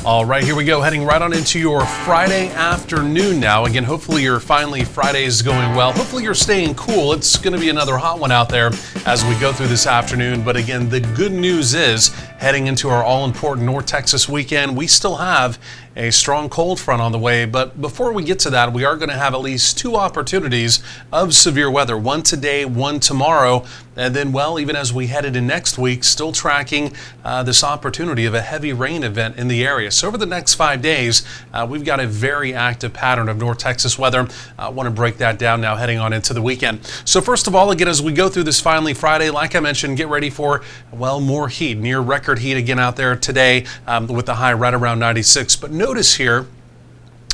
All right, here we go, heading right on into your Friday afternoon now. Again, hopefully your Friday is going well. Hopefully you're staying cool. It's going to be another hot one out there as we go through this afternoon. But again, the good news is heading into our all-important North Texas weekend, we still have a strong cold front on the way. But before we get to that, we are going to have at least two opportunities of severe weather, one today, one tomorrow. And then, well, even as we head into next week, still tracking this opportunity of a heavy rain event in the area. So over the next 5 days, we've got a very active pattern of North Texas weather. I want to break that down now heading on into the weekend. So first of all, again, as we go through this finally Friday, like I mentioned, get ready for, well, more heat, near record heat again out there today with the high right around 96. But notice here,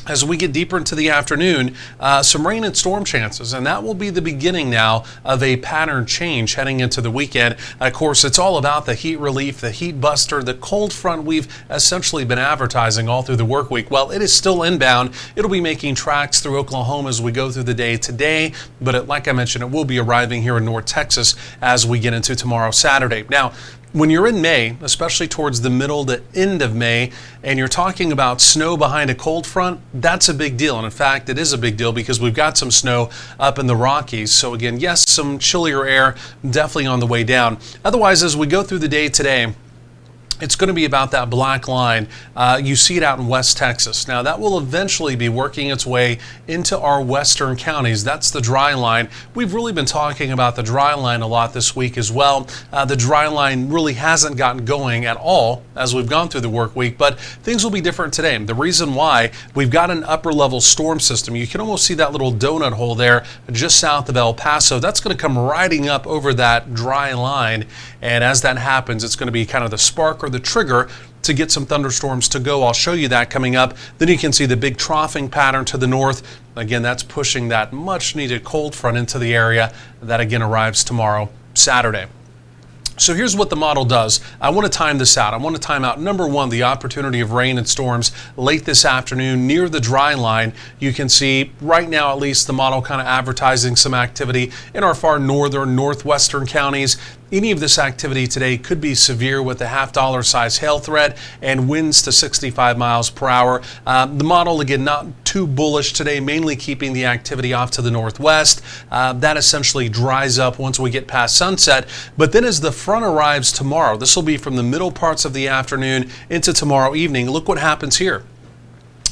as we get deeper into the afternoon, some rain and storm chances, and that will be the beginning now of a pattern change heading into the weekend. Of course, it's all about the heat relief, the heat buster, the cold front we've essentially been advertising all through the work week. Well, it is still inbound. It'll be making tracks through Oklahoma as we go through the day today, but like I mentioned, it will be arriving here in North Texas as we get into tomorrow, Saturday. Now, when you're in May, especially towards the middle to end of May, and you're talking about snow behind a cold front, that's a big deal. And in fact, it is a big deal because we've got some snow up in the Rockies. So again, yes, some chillier air definitely on the way down. Otherwise, as we go through the day today, it's going to be about that black line. You see it out in West Texas. Now, that will eventually be working its way into our western counties. That's the dry line. We've really been talking about the dry line a lot this week as well. The dry line really hasn't gotten going at all as we've gone through the work week, but things will be different today. The reason why, we've got an upper level storm system. You can almost see that little donut hole there just south of El Paso. That's going to come riding up over that dry line. And as that happens, it's going to be kind of the spark or the trigger to get some thunderstorms to go. I'll show you that coming up. Then you can see the big troughing pattern to the north. Again, that's pushing that much needed cold front into the area. That again arrives tomorrow, Saturday. So here's what the model does. I want to time this out. I want to time out, number one, the opportunity of rain and storms late this afternoon near the dry line. You can see right now, at least, the model kind of advertising some activity in our far northern, northwestern counties. Any of this activity today could be severe with a half-dollar size hail threat and winds to 65 miles per hour. The model, again, not too bullish today, mainly keeping the activity off to the northwest. That essentially dries up once we get past sunset. But then as the front arrives tomorrow, this will be from the middle parts of the afternoon into tomorrow evening. Look what happens here.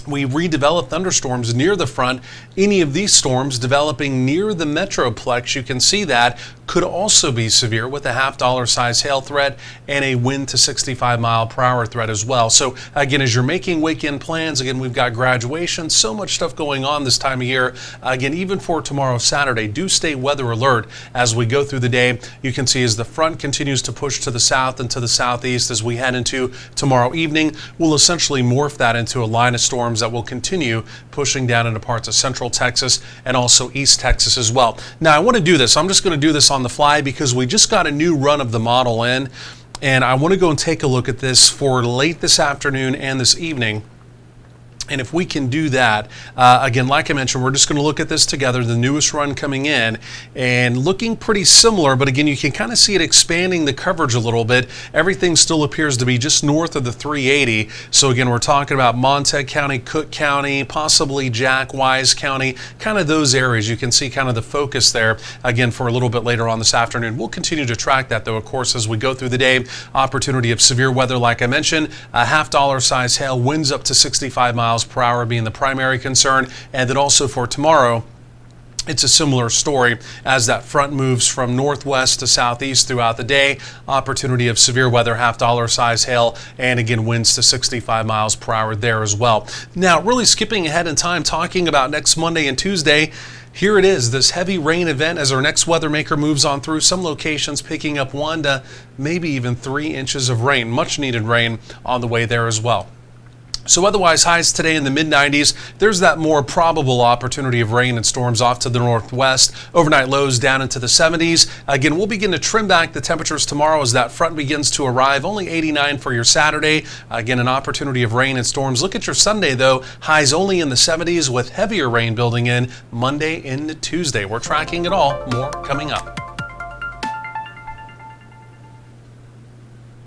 We redevelop thunderstorms near the front. Any of these storms developing near the metroplex, you can see that, could also be severe with a half-dollar size hail threat and a wind to 65 mile per hour threat as well. So again, as you're making weekend plans, again, we've got graduation, so much stuff going on this time of year. Again, even for tomorrow, Saturday, do stay weather alert as we go through the day. You can see as the front continues to push to the south and to the southeast as we head into tomorrow evening, we'll essentially morph that into a line of storms that will continue pushing down into parts of central Texas and also East Texas as well. Now, I want to do this. I'm just going to do this on the fly because we just got a new run of the model in, and I want to go and take a look at this for late this afternoon and this evening. And if we can do that, again, like I mentioned, we're just going to look at this together, the newest run coming in, and looking pretty similar, but again, you can kind of see it expanding the coverage a little bit. Everything still appears to be just north of the 380. So again, we're talking about Montague County, Cook County, possibly Jack, Wise County, kind of those areas. You can see kind of the focus there, again, for a little bit later on this afternoon. We'll continue to track that, though, of course, as we go through the day. Opportunity of severe weather, like I mentioned, a half-dollar size hail, winds up to 65 miles per hour being the primary concern. And then also for tomorrow, it's a similar story as that front moves from northwest to southeast throughout the day. Opportunity of severe weather, half-dollar size hail, and again, winds to 65 miles per hour there as well. Now, really skipping ahead in time, talking about next Monday and Tuesday, here it is, this heavy rain event as our next weather maker moves on through. Some locations picking up 1 to maybe even 3 inches of rain, much needed rain on the way there as well. So otherwise, highs today in the mid-90s. There's that more probable opportunity of rain and storms off to the northwest. Overnight lows down into the 70s. Again, we'll begin to trim back the temperatures tomorrow as that front begins to arrive. Only 89 for your Saturday. Again, an opportunity of rain and storms. Look at your Sunday, though. Highs only in the 70s with heavier rain building in Monday into Tuesday. We're tracking it all. More coming up.